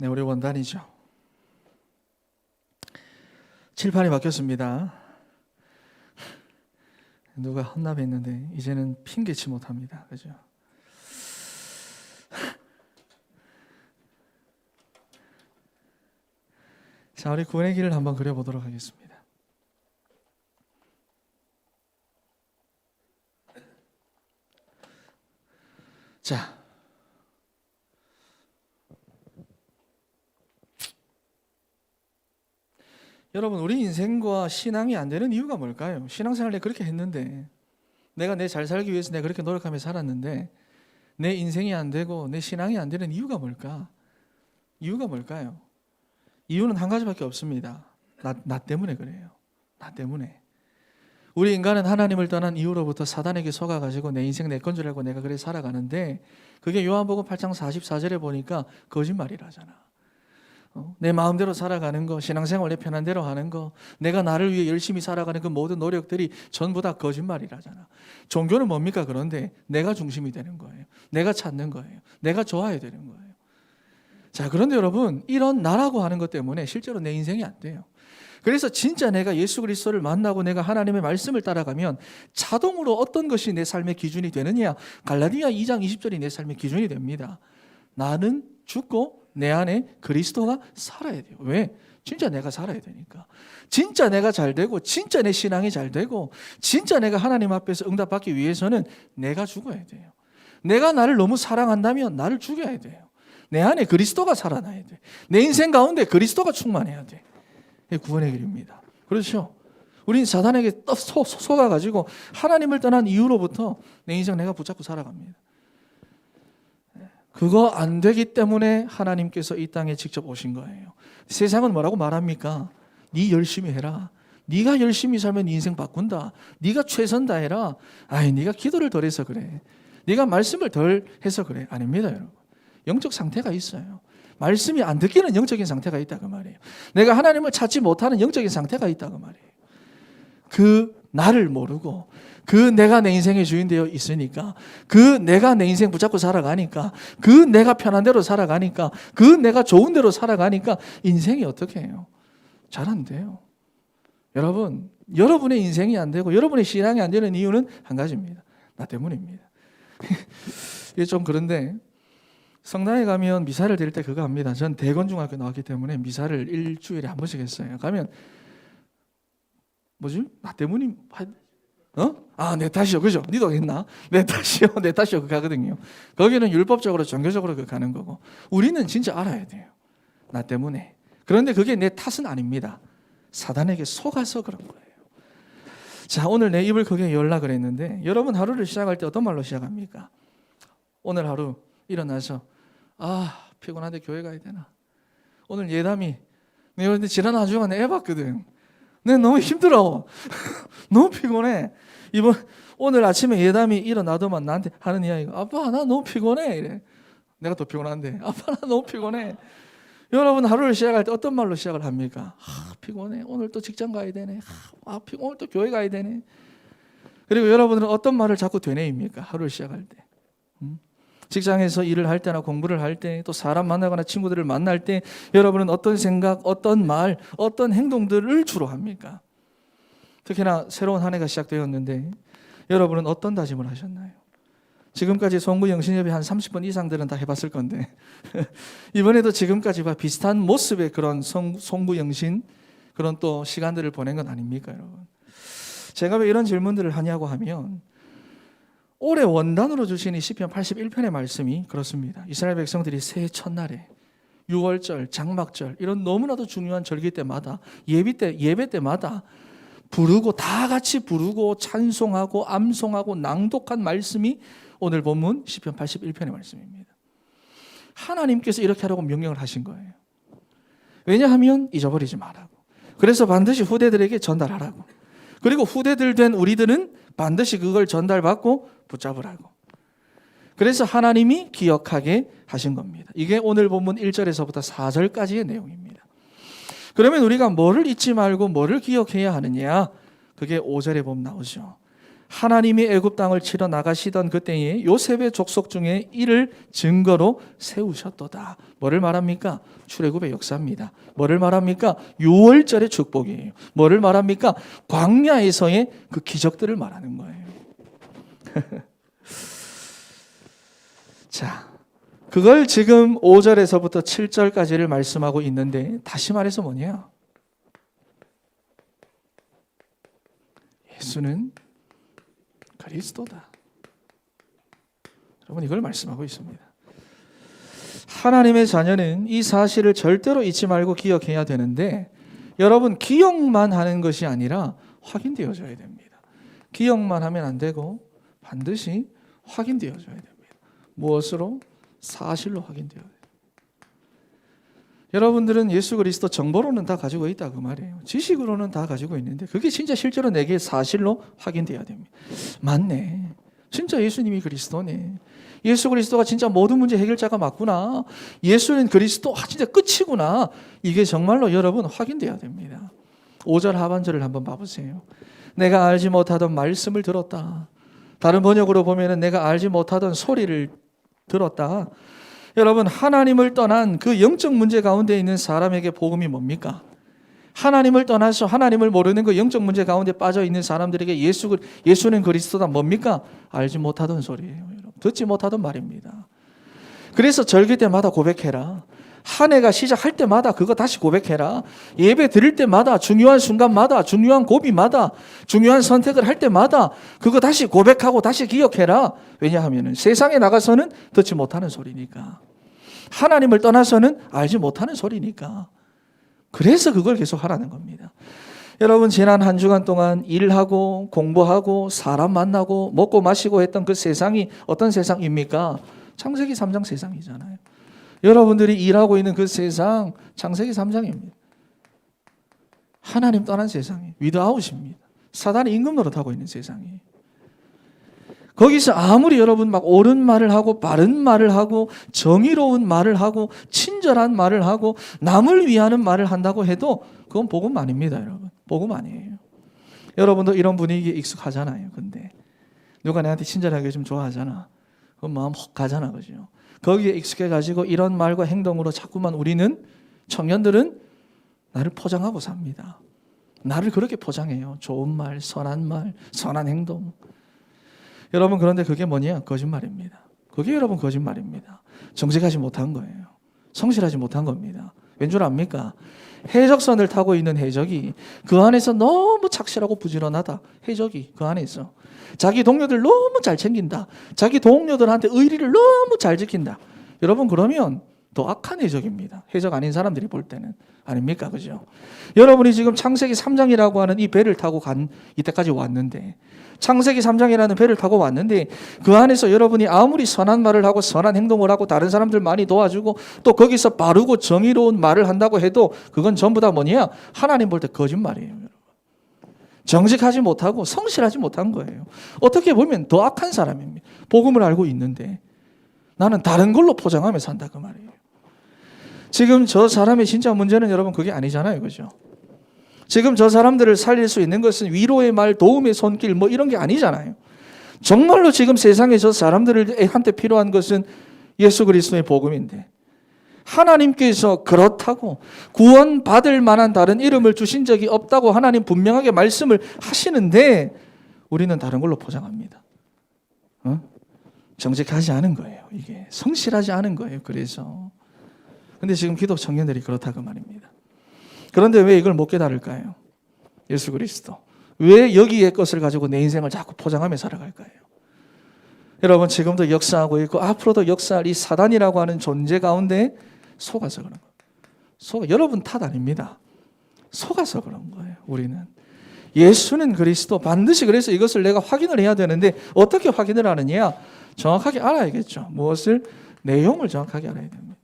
네, 우리 원단이죠. 칠판이 바뀌었습니다. 누가 헌납했는데 이제는 핑계치 못합니다. 그죠? 자, 우리 구원의 길을 한번 그려보도록 하겠습니다. 자, 여러분, 우리 인생과 신앙이 안 되는 이유가 뭘까요? 신앙생활 내가 그렇게 했는데, 내가 내 잘 살기 위해서 내가 그렇게 노력하며 살았는데 내 인생이 안 되고 내 신앙이 안 되는 이유가 뭘까? 이유가 뭘까요? 이유는 한 가지밖에 없습니다. 나 때문에 그래요. 나 때문에. 우리 인간은 하나님을 떠난 이후로부터 사단에게 속아가지고 내 인생 내 건 줄 알고 내가 그래 살아가는데, 그게 요한복음 8장 44절에 보니까 거짓말이라잖아. 내 마음대로 살아가는 거, 신앙생활 내 편한 대로 하는 거, 내가 나를 위해 열심히 살아가는 그 모든 노력들이 전부 다 거짓말이라잖아. 종교는 뭡니까? 그런데 내가 중심이 되는 거예요. 내가 찾는 거예요. 내가 좋아야 되는 거예요. 자, 그런데 여러분, 이런 나라고 하는 것 때문에 실제로 내 인생이 안 돼요. 그래서 진짜 내가 예수 그리스도를 만나고 내가 하나님의 말씀을 따라가면 자동으로 어떤 것이 내 삶의 기준이 되느냐? 갈라디아 2장 20절이 내 삶의 기준이 됩니다. 나는 죽고 내 안에 그리스도가 살아야 돼요. 왜? 진짜 내가 살아야 되니까. 진짜 내가 잘 되고 진짜 내 신앙이 잘 되고 진짜 내가 하나님 앞에서 응답받기 위해서는 내가 죽어야 돼요. 내가 나를 너무 사랑한다면 나를 죽여야 돼요. 내 안에 그리스도가 살아나야 돼. 내 인생 가운데 그리스도가 충만해야 돼. 이게 구원의 길입니다. 그렇죠? 우린 사단에게 속아가지고 하나님을 떠난 이후로부터 내 인생 내가 붙잡고 살아갑니다. 그거 안 되기 때문에 하나님께서 이 땅에 직접 오신 거예요. 세상은 뭐라고 말합니까? 네 열심히 해라. 네가 열심히 살면 네 인생 바꾼다. 네가 최선 다해라. 아이, 네가 기도를 덜 해서 그래. 네가 말씀을 덜 해서 그래. 아닙니다, 여러분. 영적 상태가 있어요. 말씀이 안 듣기는 영적인 상태가 있다고 말이에요. 내가 하나님을 찾지 못하는 영적인 상태가 있다고 말이에요. 그 나를 모르고 그 내가 내 인생의 주인 되어 있으니까, 그 내가 내 인생 붙잡고 살아가니까, 그 내가 편한 대로 살아가니까, 그 내가 좋은 대로 살아가니까 인생이 어떻게 해요? 잘 안 돼요. 여러분, 여러분의 인생이 안 되고 여러분의 신앙이 안 되는 이유는 한 가지입니다. 나 때문입니다. 이게 좀 그런데 성당에 가면 미사를 드릴 때 그거 합니다. 전 대건중학교 나왔기 때문에 미사를 일주일에 한 번씩 했어요. 가면 뭐지? 나 때문이 내 탓이요. 그죠? 니도 했나? 내 탓이요. 내 탓이요. 그거 가거든요. 거기는 율법적으로 종교적으로 그거 가는 거고, 우리는 진짜 알아야 돼요. 나 때문에. 그런데 그게 내 탓은 아닙니다. 사단에게 속아서 그런 거예요. 자, 오늘 내 입을 크게 열라 그랬는데, 여러분 하루를 시작할 때 어떤 말로 시작합니까? 오늘 하루 일어나서 피곤한데 교회 가야 되나? 오늘 예담이 내가 지난 한 주간 애 봤거든. 내가 너무 힘들어. 너무 피곤해. 오늘 아침에 예담이 일어나더만 나한테 하는 이야기가, 아빠 나 너무 피곤해 이래. 내가 더 피곤한데, 아빠 나 너무 피곤해. 여러분 하루를 시작할 때 어떤 말로 시작을 합니까? 피곤해. 오늘 또 직장 가야 되네. 오늘 또 교회 가야 되네. 그리고 여러분들은 어떤 말을 자꾸 되뇌입니까? 하루를 시작할 때. 직장에서 일을 할 때나 공부를 할 때, 또 사람 만나거나 친구들을 만날 때 여러분은 어떤 생각, 어떤 말, 어떤 행동들을 주로 합니까? 특히나 새로운 한 해가 시작되었는데 여러분은 어떤 다짐을 하셨나요? 지금까지 송구영신협의 한 30번 이상들은 다 해봤을 건데 이번에도 지금까지와 비슷한 모습의 그런 송구영신 그런 또 시간들을 보낸 건 아닙니까, 여러분? 제가 왜 이런 질문들을 하냐고 하면, 올해 원단으로 주신 이 시편 81편의 말씀이 그렇습니다. 이스라엘 백성들이 새해 첫날에 6월절, 장막절 이런 너무나도 중요한 절기 때마다 예배 때마다 부르고, 다 같이 부르고 찬송하고 암송하고 낭독한 말씀이 오늘 본문 시편 81편의 말씀입니다. 하나님께서 이렇게 하라고 명령을 하신 거예요. 왜냐하면 잊어버리지 말라고. 그래서 반드시 후대들에게 전달하라고. 그리고 후대들 된 우리들은 반드시 그걸 전달받고 붙잡으라고. 그래서 하나님이 기억하게 하신 겁니다. 이게 오늘 본문 1절에서부터 4절까지의 내용입니다. 그러면 우리가 뭐를 잊지 말고 뭐를 기억해야 하느냐? 그게 5절에 보면 나오죠. 하나님이 애굽 땅을 치러 나가시던 그때에 요셉의 족속 중에 이를 증거로 세우셨도다. 뭐를 말합니까? 출애굽의 역사입니다. 뭐를 말합니까? 6월절의 축복이에요. 뭐를 말합니까? 광야에서의 그 기적들을 말하는 거예요. 자, 그걸 지금 5절에서부터 7절까지를 말씀하고 있는데, 다시 말해서 뭐냐? 예수는 그리스도다. 여러분, 이걸 말씀하고 있습니다. 하나님의 자녀는 이 사실을 절대로 잊지 말고 기억해야 되는데, 여러분, 기억만 하는 것이 아니라 확인되어져야 됩니다. 기억만 하면 안 되고 반드시 확인되어져야 됩니다. 무엇으로? 사실로 확인되어야 돼요. 여러분들은 예수 그리스도 정보로는 다 가지고 있다 그 말이에요. 지식으로는 다 가지고 있는데 그게 진짜 실제로 내게 사실로 확인돼야 됩니다. 맞네. 진짜 예수님이 그리스도네. 예수 그리스도가 진짜 모든 문제 해결자가 맞구나. 예수는 그리스도 진짜 끝이구나. 이게 정말로 여러분 확인돼야 됩니다. 5절 하반절을 한번 봐보세요. 내가 알지 못하던 말씀을 들었다. 다른 번역으로 보면은 내가 알지 못하던 소리를 들었다. 여러분, 하나님을 떠난 그 영적 문제 가운데 있는 사람에게 복음이 뭡니까? 하나님을 떠나서 하나님을 모르는 그 영적 문제 가운데 빠져 있는 사람들에게 예수는 그리스도다 뭡니까? 알지 못하던 소리예요. 여러분. 듣지 못하던 말입니다. 그래서 절기 때마다 고백해라. 한 해가 시작할 때마다 그거 다시 고백해라. 예배 드릴 때마다, 중요한 순간마다, 중요한 고비마다, 중요한 선택을 할 때마다 그거 다시 고백하고 다시 기억해라. 왜냐하면 세상에 나가서는 듣지 못하는 소리니까, 하나님을 떠나서는 알지 못하는 소리니까. 그래서 그걸 계속 하라는 겁니다. 여러분, 지난 한 주간 동안 일하고 공부하고 사람 만나고 먹고 마시고 했던 그 세상이 어떤 세상입니까? 창세기 3장 세상이잖아요. 여러분들이 일하고 있는 그 세상 창세기 3장입니다. 하나님 떠난 세상이 위드아웃입니다. 사단이 임금 노릇하고 있는 세상이. 거기서 아무리 여러분 막 옳은 말을 하고 바른 말을 하고 정의로운 말을 하고 친절한 말을 하고 남을 위하는 말을 한다고 해도 그건 복음 아닙니다. 여러분, 복음 아니에요. 여러분도 이런 분위기에 익숙하잖아요. 근데 누가 내한테 친절하게 좀 좋아하잖아. 그건 마음 혹 가잖아. 그죠? 거기에 익숙해가지고 이런 말과 행동으로 자꾸만 우리는, 청년들은 나를 포장하고 삽니다. 나를 그렇게 포장해요. 좋은 말, 선한 행동. 여러분, 그런데 그게 뭐냐? 거짓말입니다. 그게 여러분 거짓말입니다. 정직하지 못한 거예요. 성실하지 못한 겁니다. 왠 줄 압니까? 해적선을 타고 있는 해적이 그 안에서 너무 착실하고 부지런하다. 해적이 그 안에서 자기 동료들 너무 잘 챙긴다. 자기 동료들한테 의리를 너무 잘 지킨다. 여러분, 그러면 더 악한 해적입니다. 해적 아닌 사람들이 볼 때는. 아닙니까? 그죠? 여러분이 지금 창세기 3장이라고 하는 이 배를 타고 이때까지 왔는데, 창세기 3장이라는 배를 타고 왔는데 그 안에서 여러분이 아무리 선한 말을 하고 선한 행동을 하고 다른 사람들 많이 도와주고 또 거기서 바르고 정의로운 말을 한다고 해도 그건 전부 다 뭐냐? 하나님 볼 때 거짓말이에요. 여러분. 정직하지 못하고 성실하지 못한 거예요. 어떻게 보면 더 악한 사람입니다. 복음을 알고 있는데 나는 다른 걸로 포장하며 산다 그 말이에요. 지금 저 사람의 진짜 문제는 여러분 그게 아니잖아요. 그죠? 지금 저 사람들을 살릴 수 있는 것은 위로의 말, 도움의 손길 뭐 이런 게 아니잖아요. 정말로 지금 세상에 저 사람들한테 필요한 것은 예수 그리스도의 복음인데, 하나님께서 그렇다고 구원받을 만한 다른 이름을 주신 적이 없다고 하나님 분명하게 말씀을 하시는데 우리는 다른 걸로 포장합니다. 정직하지 않은 거예요. 이게 성실하지 않은 거예요. 그래서 근데 지금 기독 청년들이 그렇다고 말입니다. 그런데 왜 이걸 못 깨달을까요? 예수 그리스도. 왜 여기의 것을 가지고 내 인생을 자꾸 포장하며 살아갈까요? 여러분, 지금도 역사하고 있고 앞으로도 역사할 이 사단이라고 하는 존재 가운데 속아서 그런 거예요. 여러분 탓 아닙니다. 속아서 그런 거예요. 우리는. 예수는 그리스도. 반드시 그래서 이것을 내가 확인을 해야 되는데 어떻게 확인을 하느냐? 정확하게 알아야겠죠. 무엇을? 내용을 정확하게 알아야 됩니다.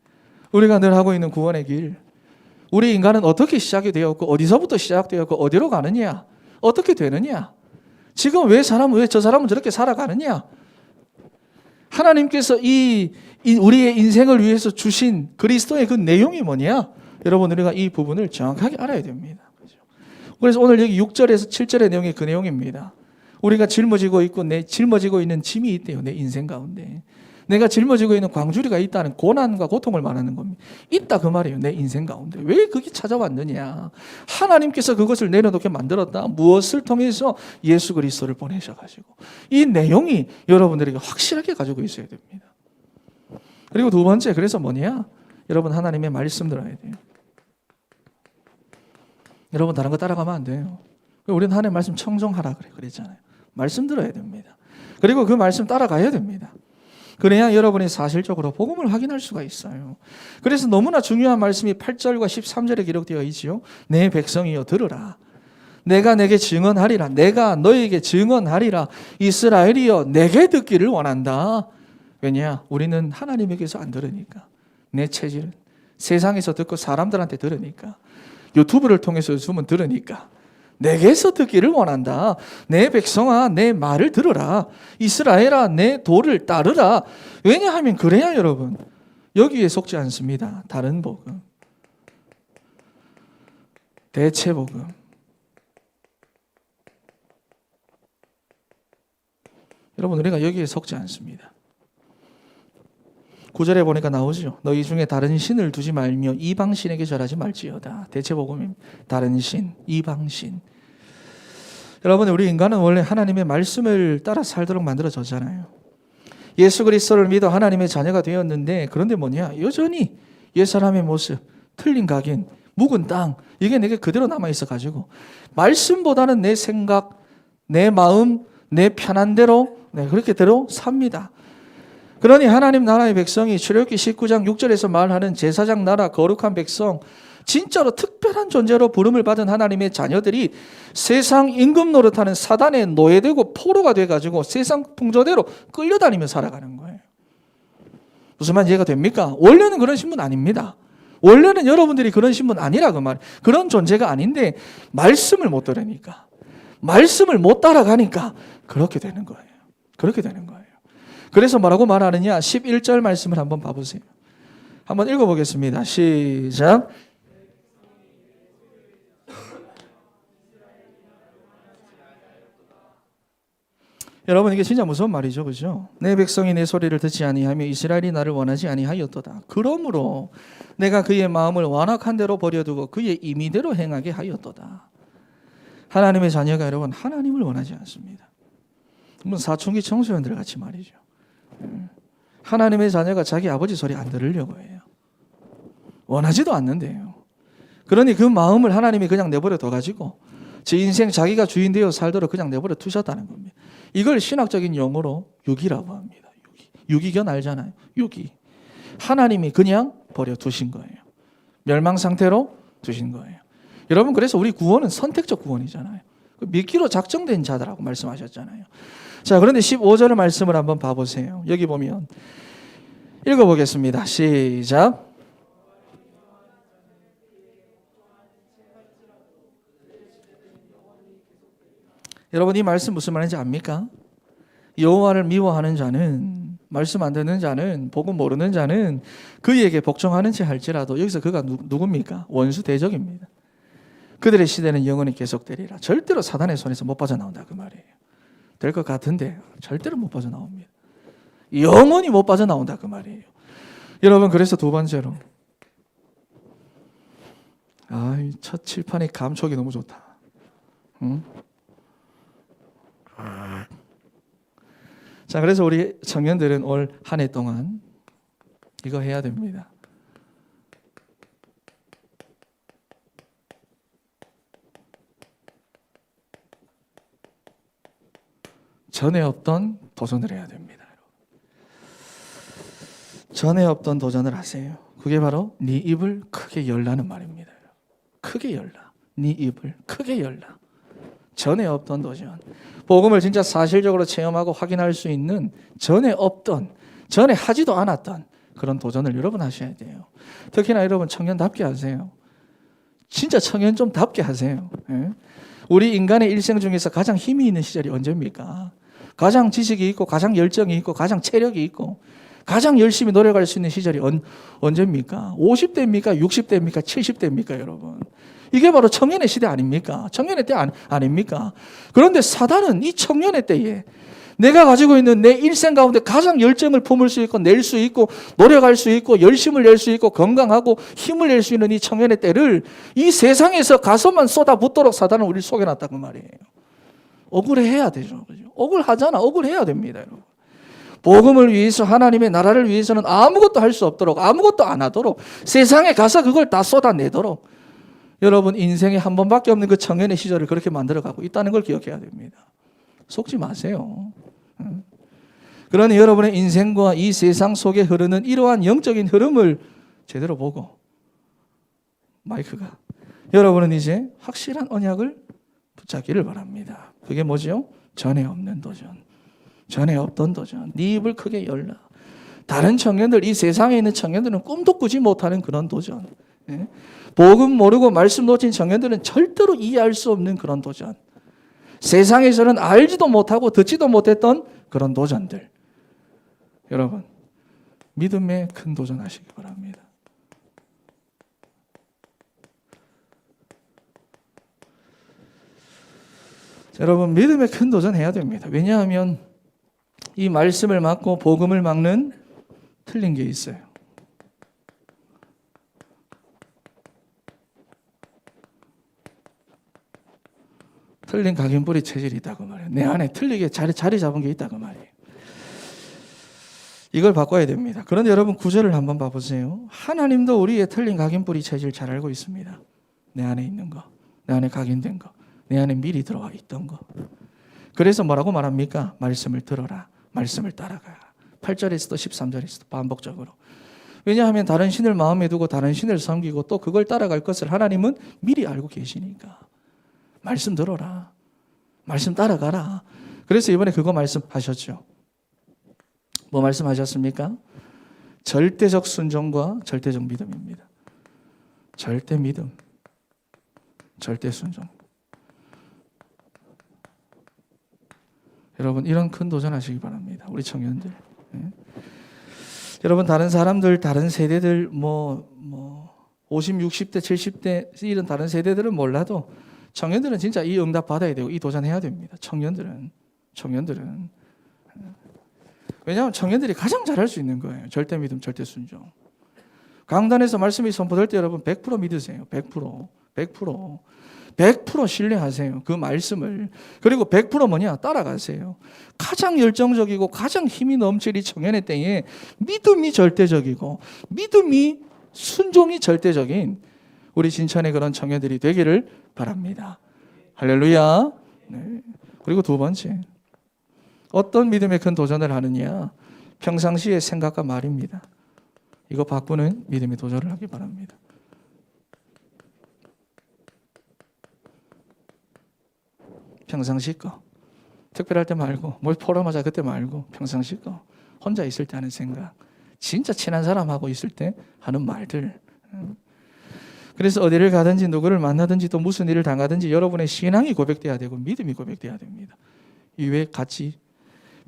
우리가 늘 하고 있는 구원의 길. 우리 인간은 어떻게 시작이 되었고 어디서부터 시작되었고 어디로 가느냐? 어떻게 되느냐? 지금 왜 저 사람은 저렇게 살아가느냐? 하나님께서 우리의 인생을 위해서 주신 그리스도의 그 내용이 뭐냐? 여러분, 우리가 이 부분을 정확하게 알아야 됩니다. 그래서 오늘 여기 6절에서 7절의 내용이 그 내용입니다. 우리가 짊어지고 있고 내 짊어지고 있는 짐이 있대요. 내 인생 가운데. 내가 짊어지고 있는 광주리가 있다는 고난과 고통을 말하는 겁니다. 있다 그 말이에요. 내 인생 가운데. 왜 그게 찾아왔느냐. 하나님께서 그것을 내려놓게 만들었다. 무엇을 통해서? 예수 그리스도를 보내셔가지고. 이 내용이 여러분들에게 확실하게 가지고 있어야 됩니다. 그리고 두 번째, 그래서 뭐냐? 여러분 하나님의 말씀 들어야 돼요. 여러분 다른 거 따라가면 안 돼요. 우리는 하나님의 말씀 청종하라 그랬잖아요. 말씀 들어야 됩니다. 그리고 그 말씀 따라가야 됩니다. 그래야 여러분이 사실적으로 복음을 확인할 수가 있어요. 그래서 너무나 중요한 말씀이 8절과 13절에 기록되어 있지요. 내 백성이여 들으라. 내가 내게 증언하리라. 내가 너에게 증언하리라. 이스라엘이여 내게 듣기를 원한다. 왜냐? 우리는 하나님에게서 안 들으니까. 내 체질은 세상에서 듣고 사람들한테 들으니까. 유튜브를 통해서 요즘은 들으니까. 내게서 듣기를 원한다. 내 백성아 내 말을 들으라. 이스라엘아 내 도를 따르라. 왜냐하면 그래야 여러분 여기에 속지 않습니다. 다른 복음, 대체 복음. 여러분 우리가 여기에 속지 않습니다. 9절에 보니까 나오죠. 너희 중에 다른 신을 두지 말며 이방신에게 절하지 말지어다. 대체복음입니다. 다른 신, 이방신. 여러분 우리 인간은 원래 하나님의 말씀을 따라 살도록 만들어졌잖아요. 예수 그리스도를 믿어 하나님의 자녀가 되었는데 그런데 뭐냐? 여전히 옛사람의 모습, 틀린 각인, 묵은 땅 이게 내게 그대로 남아있어가지고 말씀보다는 내 생각, 내 마음, 내 편한 대로 그렇게대로 삽니다. 그러니 하나님 나라의 백성이 출애굽기 19장 6절에서 말하는 제사장 나라 거룩한 백성 진짜로 특별한 존재로 부름을 받은 하나님의 자녀들이 세상 임금 노릇하는 사단에 노예되고 포로가 돼가지고 세상 풍조대로 끌려다니며 살아가는 거예요. 무슨 말 이해가 됩니까? 원래는 그런 신분 아닙니다. 원래는 여러분들이 그런 신분 아니라 그 말. 그런 존재가 아닌데 말씀을 못 들으니까 말씀을 못 따라가니까 그렇게 되는 거예요. 그렇게 되는 거예요. 그래서 뭐라고 말하느냐? 11절 말씀을 한번 봐보세요. 한번 읽어보겠습니다. 시작. 여러분 이게 진짜 무서운 말이죠, 그죠? 내 백성이 내 소리를 듣지 아니하며 이스라엘이 나를 원하지 아니하였도다. 그러므로 내가 그의 마음을 완악한 대로 버려두고 그의 임의대로 행하게 하였도다. 하나님의 자녀가 여러분 하나님을 원하지 않습니다. 한번 사춘기 청소년들 같이 말이죠. 하나님의 자녀가 자기 아버지 소리 안 들으려고 해요. 원하지도 않는데요. 그러니 그 마음을 하나님이 그냥 내버려 둬가지고 제 인생 자기가 주인 되어 살도록 그냥 내버려 두셨다는 겁니다. 이걸 신학적인 용어로 유기라고 합니다. 유기견 알잖아요. 유기. 하나님이 그냥 버려 두신 거예요. 멸망 상태로 두신 거예요. 여러분 그래서 우리 구원은 선택적 구원이잖아요. 믿기로 작정된 자들하고 말씀하셨잖아요. 자, 그런데 15절의 말씀을 한번 봐보세요. 여기 보면 읽어보겠습니다. 시작. 여러분 이 말씀 무슨 말인지 압니까? 여호와를 미워하는 자는, 말씀 안 듣는 자는, 복음 모르는 자는 그에게 복종하는 채 할지라도 여기서 그가 누굽니까? 원수 대적입니다. 그들의 시대는 영원히 계속되리라. 절대로 사단의 손에서 못 빠져나온다 그 말이에요. 될 것 같은데 절대로 못 빠져나옵니다. 영원히 못 빠져나온다 그 말이에요. 여러분 그래서 두 번째로 첫 칠판의 감촉이 너무 좋다. 응? 자, 그래서 우리 청년들은 올 한 해 동안 이거 해야 됩니다. 전에 없던 도전을 해야 됩니다. 전에 없던 도전을 하세요. 그게 바로 네 입을 크게 열라는 말입니다. 크게 열라. 네 입을 크게 열라. 전에 없던 도전. 복음을 진짜 사실적으로 체험하고 확인할 수 있는 전에 없던, 전에 하지도 않았던 그런 도전을 여러분 하셔야 돼요. 특히나 여러분 청년답게 하세요. 진짜 청년 좀 답게 하세요. 예? 우리 인간의 일생 중에서 가장 힘이 있는 시절이 언제입니까? 가장 지식이 있고 가장 열정이 있고 가장 체력이 있고 가장 열심히 노력할 수 있는 시절이 언제입니까? 50대입니까? 60대입니까? 70대입니까, 여러분? 이게 바로 청년의 시대 아닙니까? 청년의 때 아닙니까? 그런데 사단은 이 청년의 때에 내가 가지고 있는 내 일생 가운데 가장 열정을 품을 수 있고 낼 수 있고 노력할 수 있고 열심을 낼 수 있고 건강하고 힘을 낼 수 있는 이 청년의 때를 이 세상에서 가서만 쏟아붓도록 사단은 우리를 속여놨다고 말이에요. 억울해야 되죠. 억울하잖아. 억울해야 됩니다, 여러분. 복음을 위해서 하나님의 나라를 위해서는 아무것도 할 수 없도록 아무것도 안 하도록 세상에 가서 그걸 다 쏟아내도록 여러분 인생에 한 번밖에 없는 그 청년의 시절을 그렇게 만들어가고 있다는 걸 기억해야 됩니다. 속지 마세요. 그러니 여러분의 인생과 이 세상 속에 흐르는 이러한 영적인 흐름을 제대로 보고 마이크가 여러분은 이제 확실한 언약을 붙잡기를 바랍니다. 그게 뭐죠? 전에 없는 도전. 전에 없던 도전. 네 입을 크게 열라. 다른 청년들, 이 세상에 있는 청년들은 꿈도 꾸지 못하는 그런 도전. 복음 모르고 말씀 놓친 청년들은 절대로 이해할 수 없는 그런 도전. 세상에서는 알지도 못하고 듣지도 못했던 그런 도전들. 여러분, 믿음의 큰 도전하시기 바랍니다. 여러분, 믿음의 큰 도전해야 됩니다. 왜냐하면 이 말씀을 막고 복음을 막는 틀린 게 있어요. 틀린 각인뿌리 체질이 있다고 말해요. 내 안에 틀리게 자리 잡은 게 있다고 말이에요. 이걸 바꿔야 됩니다. 그런데 여러분 구절을 한번 봐보세요. 하나님도 우리의 틀린 각인뿌리 체질 잘 알고 있습니다. 내 안에 있는 거, 내 안에 각인된 거, 내 안에 미리 들어와 있던 거. 그래서 뭐라고 말합니까? 말씀을 들어라. 말씀을 따라가. 8절에서도 13절에서도 반복적으로. 왜냐하면 다른 신을 마음에 두고 다른 신을 섬기고 또 그걸 따라갈 것을 하나님은 미리 알고 계시니까. 말씀 들어라. 말씀 따라가라. 그래서 이번에 그거 말씀하셨죠. 뭐 말씀하셨습니까? 절대적 순종과 절대적 믿음입니다. 절대 믿음, 절대 순종. 여러분 이런 큰 도전하시기 바랍니다. 우리 청년들. 여러분 다른 사람들, 다른 세대들 50, 60대, 70대 이런 다른 세대들은 몰라도 청년들은 진짜 이 응답 받아야 되고 이 도전해야 됩니다. 청년들은 왜냐하면 청년들이 가장 잘할 수 있는 거예요. 절대 믿음, 절대 순종. 강단에서 말씀이 선포될 때 여러분 100% 믿으세요. 100% 신뢰하세요. 그 말씀을. 그리고 100% 뭐냐? 따라가세요. 가장 열정적이고 가장 힘이 넘칠 이 청년의 때에 믿음이 절대적이고 믿음이 순종이 절대적인 우리 진천의 그런 청년들이 되기를 바랍니다. 할렐루야. 네. 그리고 두 번째. 어떤 믿음의 큰 도전을 하느냐? 평상시의 생각과 말입니다. 이거 바꾸는 믿음의 도전을 하기 바랍니다. 평상시 거. 특별할 때 말고, 뭘 포럼하자 그때 말고, 평상시 거. 혼자 있을 때 하는 생각. 진짜 친한 사람하고 있을 때 하는 말들. 그래서 어디를 가든지 누구를 만나든지 또 무슨 일을 당하든지 여러분의 신앙이 고백돼야 되고 믿음이 고백돼야 됩니다. 이외에 같이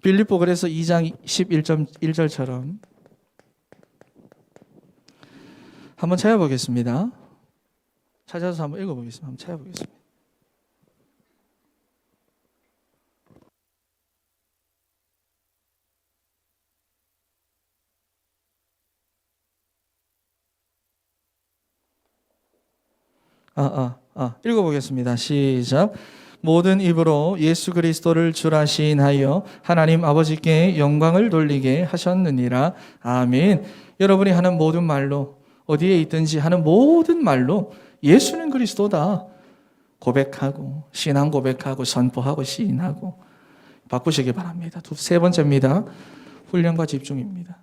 빌립보 그래서 2장 11절처럼 한번 찾아보겠습니다. 찾아서 한번 읽어보겠습니다. 한번 찾아보겠습니다. 읽어보겠습니다. 시작. 모든 입으로 예수 그리스도를 주라 시인하여 하나님 아버지께 영광을 돌리게 하셨느니라. 아멘. 여러분이 하는 모든 말로 어디에 있든지 하는 모든 말로 예수는 그리스도다 고백하고 신앙 고백하고 선포하고 시인하고 바꾸시기 바랍니다. 세 번째입니다. 훈련과 집중입니다.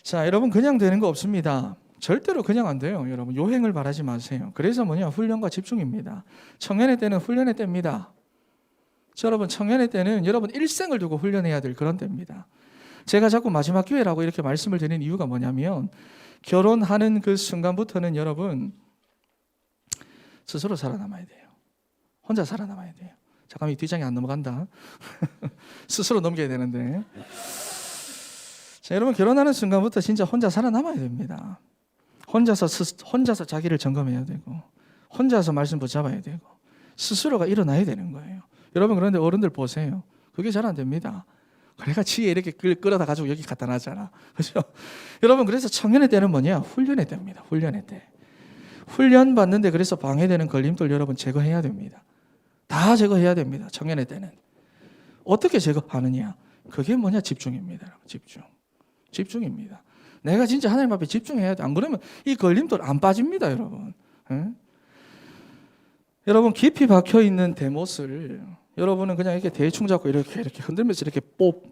자, 여러분 그냥 되는 거 없습니다. 절대로 그냥 안 돼요. 여러분 요행을 바라지 마세요. 그래서 훈련과 집중입니다. 청년의 때는 훈련의 때입니다. 여러분 청년의 때는 여러분 일생을 두고 훈련해야 될 그런 때입니다. 제가 자꾸 마지막 기회라고 이렇게 말씀을 드리는 이유가 뭐냐면 결혼하는 그 순간부터는 여러분 스스로 살아남아야 돼요. 혼자 살아남아야 돼요. 잠깐만, 이 뒷장이 안 넘어간다. 스스로 넘겨야 되는데. 자, 여러분, 결혼하는 순간부터 진짜 혼자 살아남아야 됩니다. 혼자서 자기를 점검해야 되고, 혼자서 말씀 붙잡아야 되고, 스스로가 일어나야 되는 거예요. 여러분, 그런데 어른들 보세요. 그게 잘 안 됩니다. 그래가 지혜 이렇게 끌어다 가지고 여기 갖다 놨잖아. 그죠? 여러분, 그래서 청년의 때는 뭐냐? 훈련의 때입니다. 훈련의 때. 훈련 받는데 그래서 방해되는 걸림돌 여러분 제거해야 됩니다. 다 제거해야 됩니다. 청년의 때는. 어떻게 제거하느냐? 그게 뭐냐? 집중입니다. 집중입니다. 내가 진짜 하나님 앞에 집중해야 돼. 안 그러면 이 걸림돌 안 빠집니다, 여러분. 응? 여러분, 깊이 박혀 있는 대못을 여러분은 그냥 이렇게 대충 잡고 이렇게 흔들면서 이렇게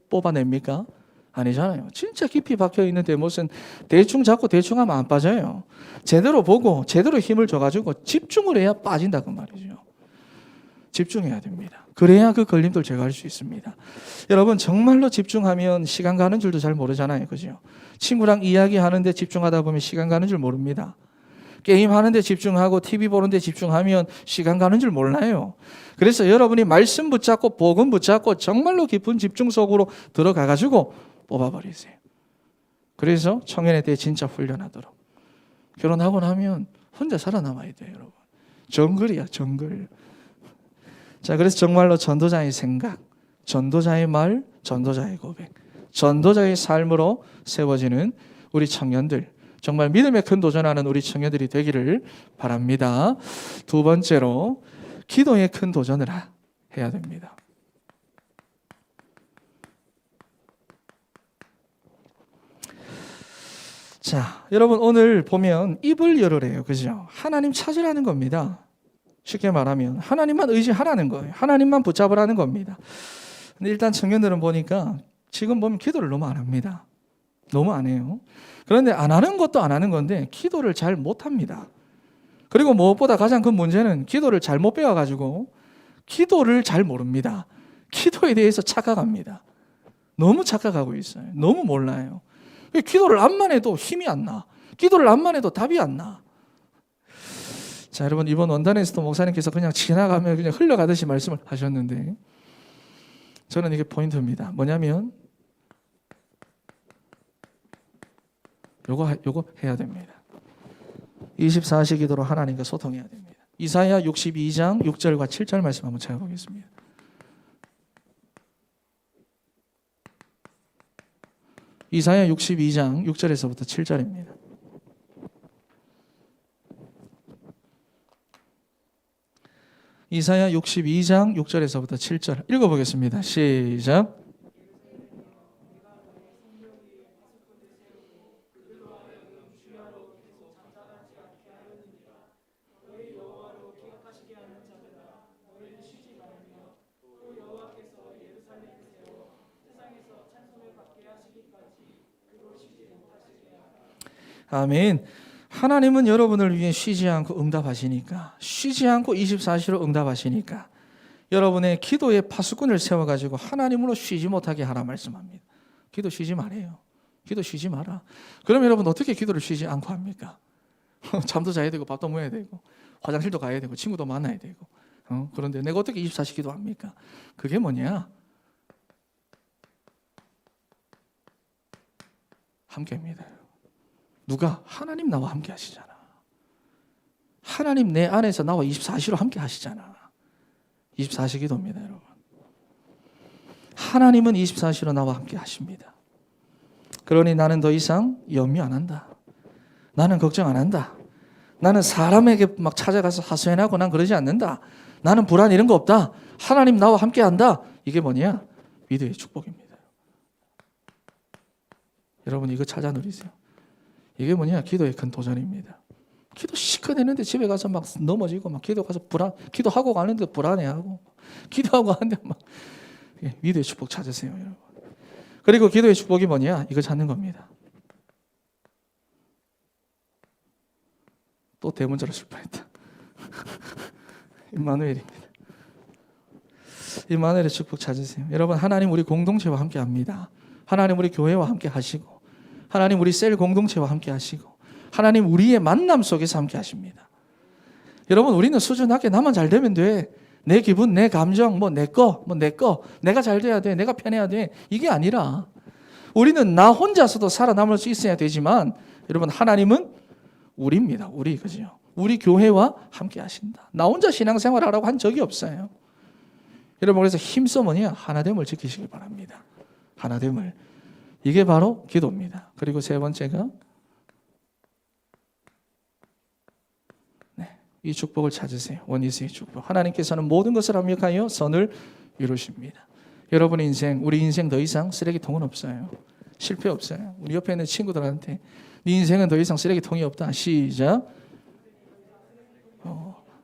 뽑아냅니까? 아니잖아요. 진짜 깊이 박혀 있는 대못은 대충 잡고 대충 하면 안 빠져요. 제대로 보고 제대로 힘을 줘가지고 집중을 해야 빠진다 그 말이죠. 집중해야 됩니다. 그래야 그 걸림돌 제거할 수 있습니다. 여러분, 정말로 집중하면 시간 가는 줄도 잘 모르잖아요. 그죠? 친구랑 이야기하는데 집중하다 보면 시간 가는 줄 모릅니다. 게임하는데 집중하고 TV 보는데 집중하면 시간 가는 줄 몰라요. 그래서 여러분이 말씀 붙잡고 복음 붙잡고 정말로 깊은 집중 속으로 들어가가지고 뽑아버리세요. 그래서 청년의 때 진짜 훈련하도록. 결혼하고 나면 혼자 살아남아야 돼요, 여러분. 정글이야, 정글. 자, 그래서 정말로 전도자의 생각, 전도자의 말, 전도자의 고백, 전도자의 삶으로 세워지는 우리 청년들, 정말 믿음에 큰 도전하는 우리 청년들이 되기를 바랍니다. 두 번째로 기도에 큰 도전을 해야 됩니다. 자, 여러분, 오늘 보면 입을 열으래요. 그죠? 하나님 찾으라는 겁니다. 쉽게 말하면 하나님만 의지하라는 거예요. 하나님만 붙잡으라는 겁니다. 근데 일단 청년들은 보니까 지금 보면 기도를 너무 안 합니다. 너무 안 해요. 그런데 안 하는 것도 안 하는 건데 기도를 잘 못합니다. 그리고 무엇보다 가장 큰 문제는 기도를 잘못 배워가지고 기도를 잘 모릅니다. 기도에 대해서 착각합니다. 너무 착각하고 있어요. 너무 몰라요. 기도를 암만 해도 힘이 안 나. 기도를 암만 해도 답이 안 나. 자, 여러분, 이번 원단에서도 목사님께서 그냥 지나가면 그냥 흘러가듯이 말씀을 하셨는데 저는 이게 포인트입니다. 뭐냐면 요거 해야 됩니다. 24시 기도로 하나님과 소통해야 됩니다. 이사야 62장 6절과 7절 말씀 한번 찾아보겠습니다. 이사야 62장 6절에서부터 7절입니다. 이사야 62장 6절에서부터 7절 읽어보겠습니다. 시작. 아멘. 하나님은 여러분을 위해 쉬지 않고 응답하시니까, 쉬지 않고 24시로 응답하시니까 여러분의 기도의 파수꾼을 세워가지고 하나님으로 쉬지 못하게 하라 말씀합니다. 기도 쉬지 말아요. 기도 쉬지 마라. 그럼 여러분 어떻게 기도를 쉬지 않고 합니까? 잠도 자야 되고 밥도 먹어야 되고 화장실도 가야 되고 친구도 만나야 되고 그런데 내가 어떻게 24시 기도합니까? 그게 뭐냐? 함께입니다. 누가? 하나님 나와 함께 하시잖아. 하나님 내 안에서 나와 24시로 함께 하시잖아. 24시 기도입니다, 여러분. 하나님은 24시로 나와 함께 하십니다. 그러니 나는 더 이상 염려 안 한다. 나는 걱정 안 한다. 나는 사람에게 막 찾아가서 하소연하고 난 그러지 않는다. 나는 불안 이런 거 없다. 하나님 나와 함께 한다. 이게 뭐냐? 위대의 축복입니다. 여러분 이거 찾아 누리세요. 이게 뭐냐? 기도의 큰 도전입니다. 기도 시커 내는데 집에 가서 막 넘어지고 막 기도하고 가는데 불안해하고 기도하고 하는데 막 위대의 축복 찾으세요, 여러분. 그리고 기도의 축복이 뭐냐? 이거 찾는 겁니다. 또 대문자로 실패했다. 임마누엘입니다. 임마누엘의 축복 찾으세요. 여러분 하나님 우리 공동체와 함께 합니다. 하나님 우리 교회와 함께 하시고 하나님 우리 셀 공동체와 함께 하시고 하나님 우리의 만남 속에서 함께 하십니다. 여러분 우리는 수준하게 나만 잘 되면 돼. 내 기분, 내 감정, 내 거, 내가 잘 돼야 돼, 내가 편해야 돼. 이게 아니라 우리는 나 혼자서도 살아남을 수 있어야 되지만 여러분 하나님은 우리입니다. 우리 그죠? 우리 교회와 함께 하신다. 나 혼자 신앙생활하라고 한 적이 없어요. 여러분 그래서 힘써 하나됨을 지키시길 바랍니다. 하나됨을. 이게 바로 기도입니다. 그리고 세 번째가 이 축복을 찾으세요. 원리스의 축복. 하나님께서는 모든 것을 합력하여 선을 이루십니다. 여러분의 인생, 우리 인생 더 이상 쓰레기통은 없어요. 실패 없어요. 우리 옆에 있는 친구들한테 네 인생은 더 이상 쓰레기통이 없다. 시작.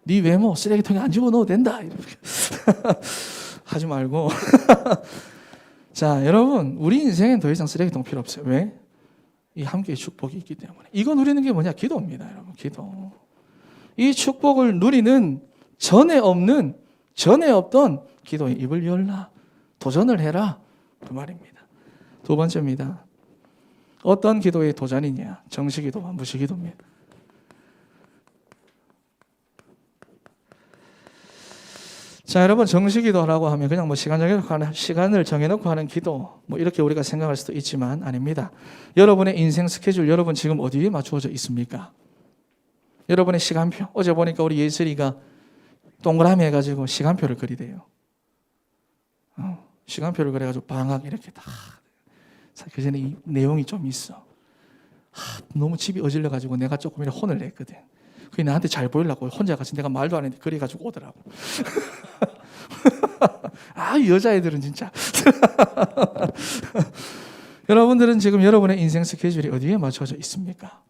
네 외모 쓰레기통에 안 집어넣어도 된다. 이렇게 하지 말고. 자, 여러분 우리 인생엔 더 이상 쓰레기통 필요 없어요. 왜? 이 함께의 축복이 있기 때문에. 이거 누리는 게 뭐냐? 기도입니다. 여러분 기도. 이 축복을 누리는 전에 없던 기도에 입을 열라. 도전을 해라. 그 말입니다. 두 번째입니다. 어떤 기도의 도전이냐? 정시기도와 무시기도입니다. 자, 여러분 정시기도라고 하면 그냥 시간을 정해놓고 하는 기도 이렇게 우리가 생각할 수도 있지만 아닙니다. 여러분의 인생 스케줄 여러분 지금 어디에 맞추어져 있습니까? 여러분의 시간표. 어제 보니까 우리 예슬이가 동그라미 해가지고 시간표를 그리대요. 시간표를 그려가지고 방학 이렇게 다. 그 전에 이 내용이 좀 있어. 너무 집이 어질러가지고 내가 조금이라 혼을 냈거든. 그게 나한테 잘 보이려고 혼자 가서 내가 말도 안 했는데 그래가지고 오더라고. 이 여자애들은 진짜. 여러분들은 지금 여러분의 인생 스케줄이 어디에 맞춰져 있습니까?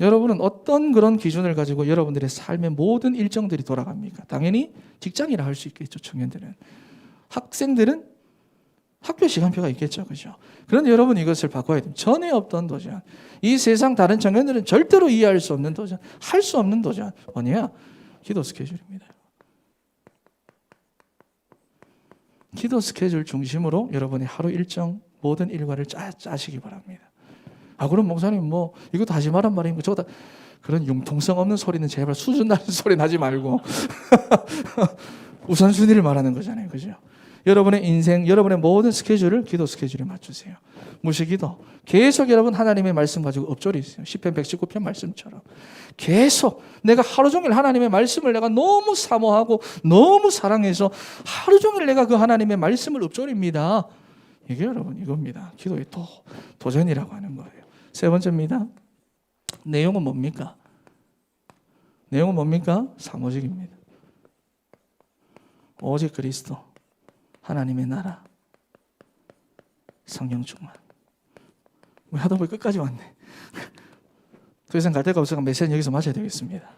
여러분은 어떤 그런 기준을 가지고 여러분들의 삶의 모든 일정들이 돌아갑니까? 당연히 직장이라 할 수 있겠죠. 청년들은. 학생들은 학교 시간표가 있겠죠. 그죠? 그런데 여러분 이것을 바꿔야 됩니다. 전에 없던 도전. 이 세상 다른 청년들은 절대로 이해할 수 없는 도전. 할 수 없는 도전. 뭐냐? 기도 스케줄입니다. 기도 스케줄 중심으로 여러분의 하루 일정 모든 일과를 짜시기 바랍니다. 그럼 목사님 이것도 하지 말란 말입니까? 저거 다 그런 융통성 없는 소리는 제발 수준 낮은 소리 나지 말고 우선순위를 말하는 거잖아요. 그죠? 여러분의 인생, 여러분의 모든 스케줄을 기도 스케줄에 맞추세요. 무시기도. 계속 여러분 하나님의 말씀 가지고 엎조리세요. 시편 119편 말씀처럼. 계속 내가 하루 종일 하나님의 말씀을 내가 너무 사모하고 너무 사랑해서 하루 종일 내가 그 하나님의 말씀을 엎조립니다. 이게 여러분 이겁니다. 기도의 도전이라고 하는 거예요. 세 번째입니다. 내용은 뭡니까? 내용은 뭡니까? 사모직입니다. 오직 그리스도, 하나님의 나라, 성령 충만. 하다 보니 끝까지 왔네. 더 이상 갈 데가 없어서 메시지는 여기서 마쳐야 되겠습니다.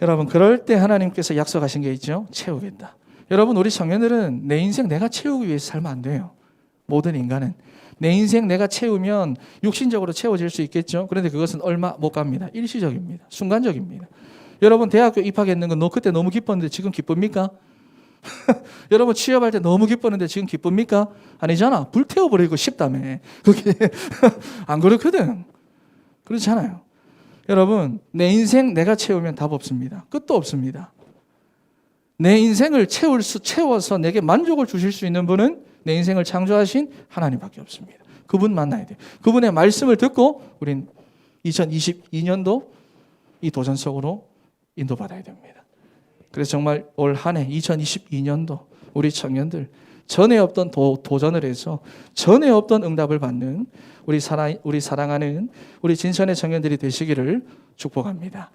여러분 그럴 때 하나님께서 약속하신 게 있죠. 채우겠다. 여러분 우리 청년들은 내 인생 내가 채우기 위해서 살면 안 돼요. 모든 인간은. 내 인생 내가 채우면 육신적으로 채워질 수 있겠죠. 그런데 그것은 얼마 못 갑니다. 일시적입니다. 순간적입니다. 여러분 대학교 입학했는 건 너 그때 너무 기뻤는데 지금 기쁩니까? 여러분 취업할 때 너무 기뻤는데 지금 기쁩니까? 아니잖아. 불태워버리고 싶다며. 그게 안 그렇거든. 그렇잖아요. 여러분 내 인생 내가 채우면 답 없습니다. 끝도 없습니다. 내 인생을 채워서 내게 만족을 주실 수 있는 분은 내 인생을 창조하신 하나님밖에 없습니다. 그분 만나야 돼요. 그분의 말씀을 듣고 우린 2022년도 이 도전 속으로 인도받아야 됩니다. 그래서 정말 올 한 해 2022년도 우리 청년들 전에 없던 도전을 해서 전에 없던 응답을 받는 우리 사랑하는 우리 진천의 청년들이 되시기를 축복합니다.